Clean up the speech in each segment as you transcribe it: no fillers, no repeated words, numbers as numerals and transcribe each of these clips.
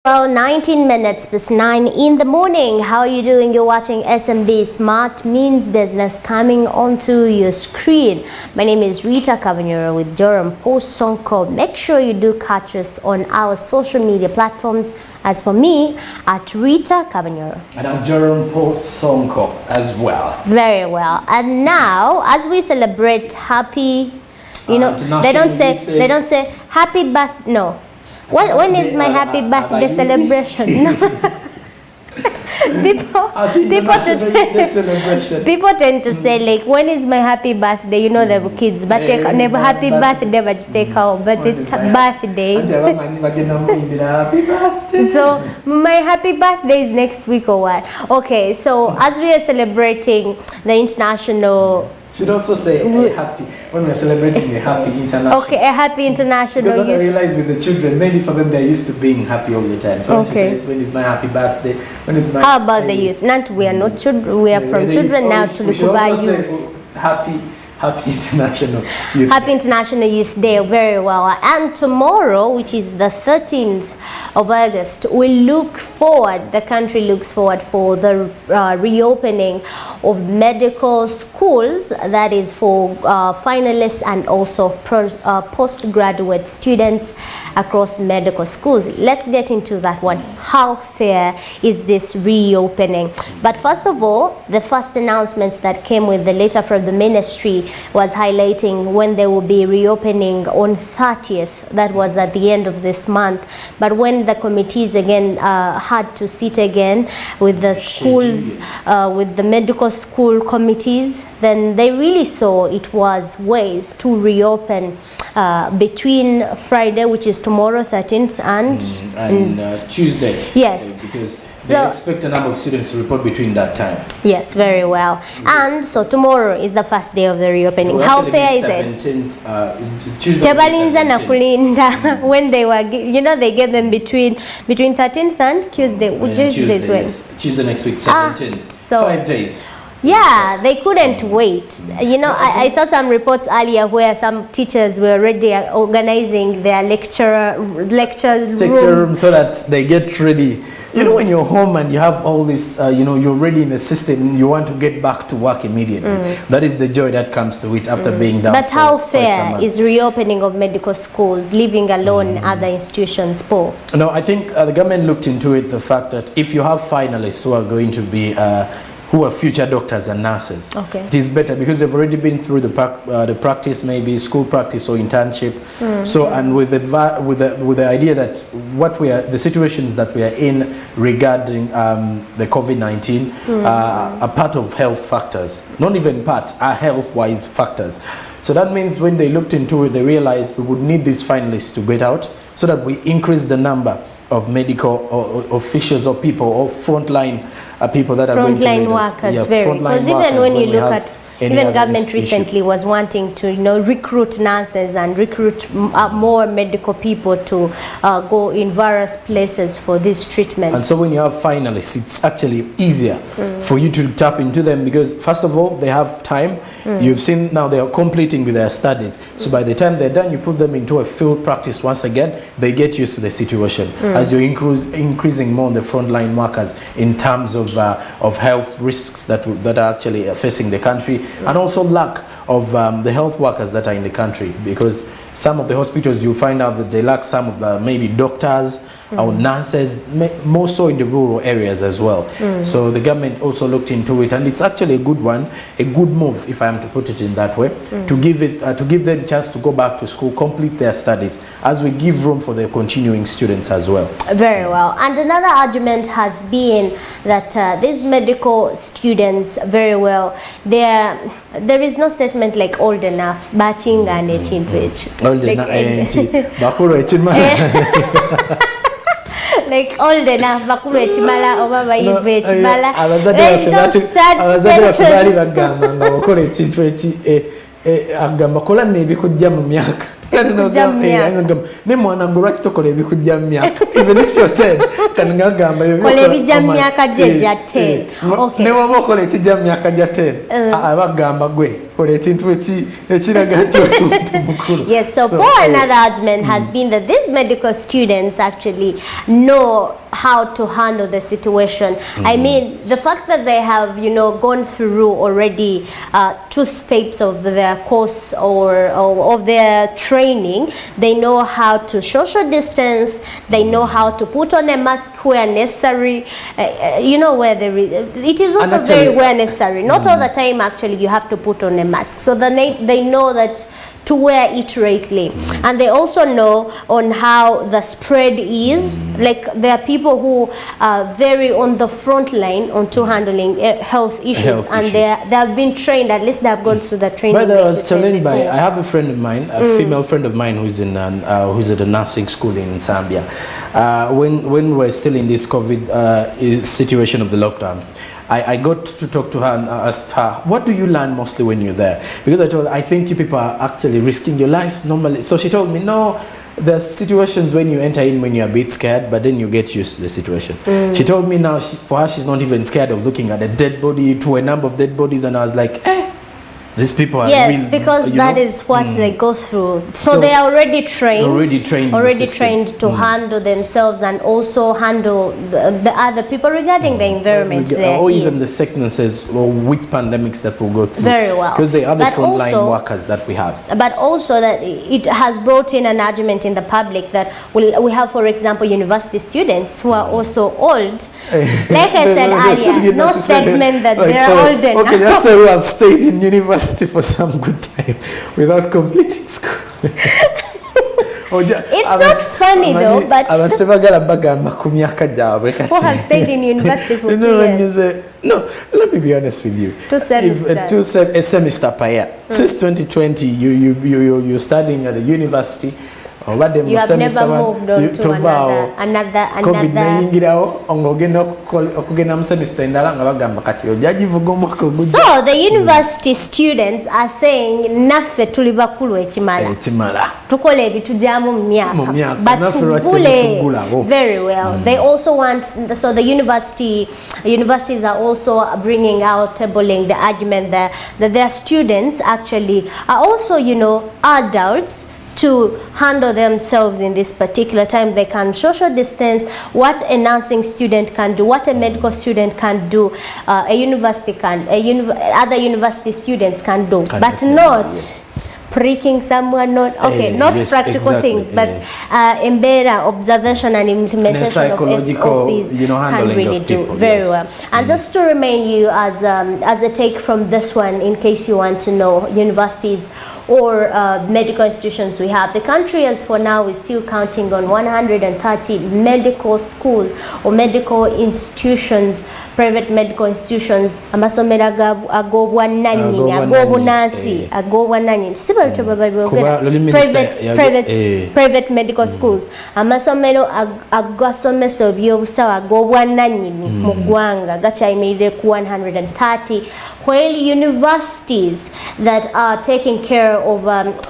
Well, 19 minutes past 9 in the morning. How are you doing? You're watching SMB Smart Means Business coming onto your screen. My name is RITAH KABANYORO with JORRAM SSONKO. Make sure you do catch us on our social media platforms. As for me, at RITAH KABANYORO. And I'm JORRAM SSONKO as well. Very well. And now, as we celebrate happy, they don't say happy birthday. No. When is my happy birthday celebration? People tend to say like, when is my happy birthday? You know, they have kids, but they never happy birthday, but take home. But it's birthday. So my happy birthday is next week or what? Okay, so as we are celebrating the international. Should also say happy when we're celebrating a happy international. Okay, a happy international. Because what I realize with the children, many for them they're used to being happy all the time. So she says, when is my happy birthday? When is my How about the youth? Not we are not children. We are from children now to look about youth. Happy International Youth Happy International Youth Day, very well. And tomorrow, which is the 13th of August, the country looks forward for the reopening of medical schools, that is for finalists and also postgraduate students across medical schools. Let's get into that one. How fair is this reopening? But first of all, the first announcements that came with the letter from the ministry was highlighting when they will be reopening on 30th. That was at the end of this month. But when the committees again had to sit again with the schools, with the medical school committees, then they really saw it was ways to reopen between Friday, which is tomorrow 13th, and Tuesday. Yes. Because they expect a number of students to report between that time. Yes, very well. And so tomorrow is the first day of the reopening. How fair is it? Tuesday. When they were, they gave them between 13th and Tuesday, which is this week. Tuesday next week, 17th. So 5 days. Yeah, they couldn't wait. I saw some reports earlier where some teachers were already organizing their lecture room so that they get ready. When you're home and you have all this, you're ready in the system, you want to get back to work immediately. That is the joy that comes to it after being down. But how fair is reopening of medical schools, leaving alone other institutions poor? No, I think the government looked into it, the fact that if you have finalists who are going to be who are future doctors and nurses. Okay. It is better because they've already been through the practice, maybe school practice or internship. So, and with the idea that the situations that we are in regarding the COVID-19 are part of health factors. Not even part, are health-wise factors. So that means when they looked into it, they realized we would need these finalists to get out so that we increase the number of medical officials or people or frontline people that are going to frontline workers, because even when you look at even government recently was wanting to recruit nurses and recruit more medical people to go in various places for this treatment. And so when you have finalists, it's actually easier for you to tap into them because first of all they have time. You've seen now they are completing with their studies, so by the time they're done you put them into a field practice once again, they get used to the situation as you're increasing more on the frontline workers in terms of health risks that are actually facing the country. And also lack of the health workers that are in the country, because some of the hospitals you'll find out that they lack some of the maybe doctors or nurses, more so in the rural areas as well. So the government also looked into it, and it's actually a good one, a good move, if I am to put it in that way, to give them a chance to go back to school, complete their studies, as we give room for the continuing students as well. Very well. And another argument has been that these medical students, very well, there is no statement like old enough, batching and 18th age. Like old enough, bakulu ekimala oba bayive ekimala. Abazadde baffe baali bagamba nga okola ekintu agamba kola n'ebikujja mu myaka. Ne mwana gwe lwaki tokola ebikujja mu myaka? Even if you're 10, kan ngagamba kola ebijja mu myaka gye 10. Ne waba okola ekijja mu myaka gya 10, abagamba gwe Yes, so for another argument has been that these medical students actually know how to handle the situation. I mean, the fact that they have, you know, gone through already 2 steps of their course or of their training, they know how to social distance, they know how to put on a mask where necessary, you know, where it is also actually, very where necessary. Not all the time actually you have to put on a mask. So they know that to wear it rightly, and they also know on how the spread is. Like there are people who are very on the front line onto handling health issues, they have been trained. At least they have gone through the training. But I was challenged by, I have a friend of mine, a female friend of mine who's in who's at a nursing school in Zambia. When we're still in this COVID situation of the lockdown, I got to talk to her and asked her, what do you learn mostly when you're there? Because I told her, I think you people are actually risking your lives normally. So she told me, no, there's situations when you enter in when you're a bit scared, but then you get used to the situation. She told me now, for her, she's not even scared of looking at a dead body, to a number of dead bodies, and I was like, these people are yes, because that is what they go through. So they are already trained to handle themselves and also handle the other people regarding the environment or even the sicknesses or which pandemics that will go through. Very well. Because they are the frontline workers that we have. But also that it has brought in an argument in the public that we have, for example, university students who are also old. Like I said earlier, no statement that they are old enough. Okay, just say we have stayed in university for some good time without completing school. It's not funny though, but who have stayed in university for 2 years? No, let me be honest with you. 2 semesters. A semester per year. Since 2020, you're studying at a university. You have never moved on to another. So the university students are saying naffe tuli bakulu ekimala tukole ebitujamu mu myaka but tugule very well. They also want, so the universities are also bringing out, tabling the argument that their students actually are also, you know, adults to handle themselves in this particular time. They can social distance. What a nursing student can do, what a medical student can do, a university can, other university students can do, but not pricking someone, not practical things, but embedded observation and implementation of SOPs, can really do very well. And just to remind you as a take from this one, in case you want to know universities or medical institutions we have, the country as for now is still counting on 130 medical schools or medical institutions, private medical institutions, amasomero agobwannannyini, agobunansi, agobwannannyini, private medical schools, amasomero agasomesa ebyobusawo agobwannannyini mu ggwanga gakyayimirire ku 130, while universities that are taking care of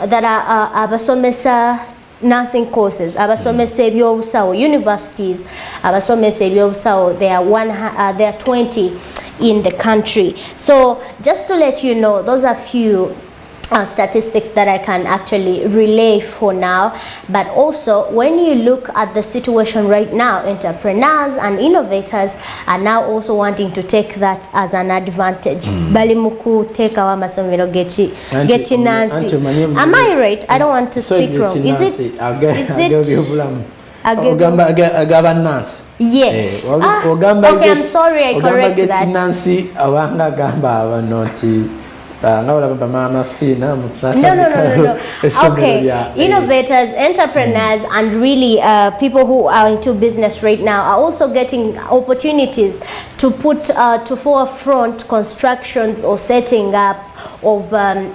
that are abasomesa nursing courses, abasomesa ebyobusawo, universities abasomesa ebyobusawo, there are 20 in the country. So just to let you know, those are few statistics that I can actually relay for now. But also when you look at the situation right now, entrepreneurs and innovators are now also wanting to take that as an advantage. Bali muku take our masomero gechi nansi. Am I right? I don't want to speak wrong. Is it yes. Okay, I'm sorry, I correct that. No. Okay, innovators, entrepreneurs, and really people who are into business right now are also getting opportunities to put to forefront constructions or setting up of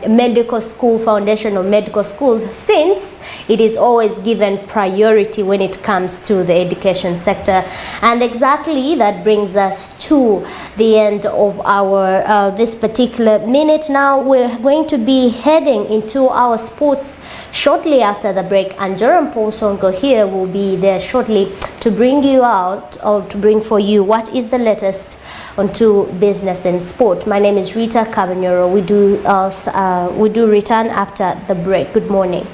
medical school, foundation of medical schools, since it is always given priority when it comes to the education sector. And exactly that brings us to the end of our this particular minute. Now we're going to be heading into our sports shortly after the break, and JORRAM SSONKO here will be there shortly to bring you out, or to bring for you what is the latest onto business and sport. My name is RITAH KABANYORO. We do return after the break. Good morning.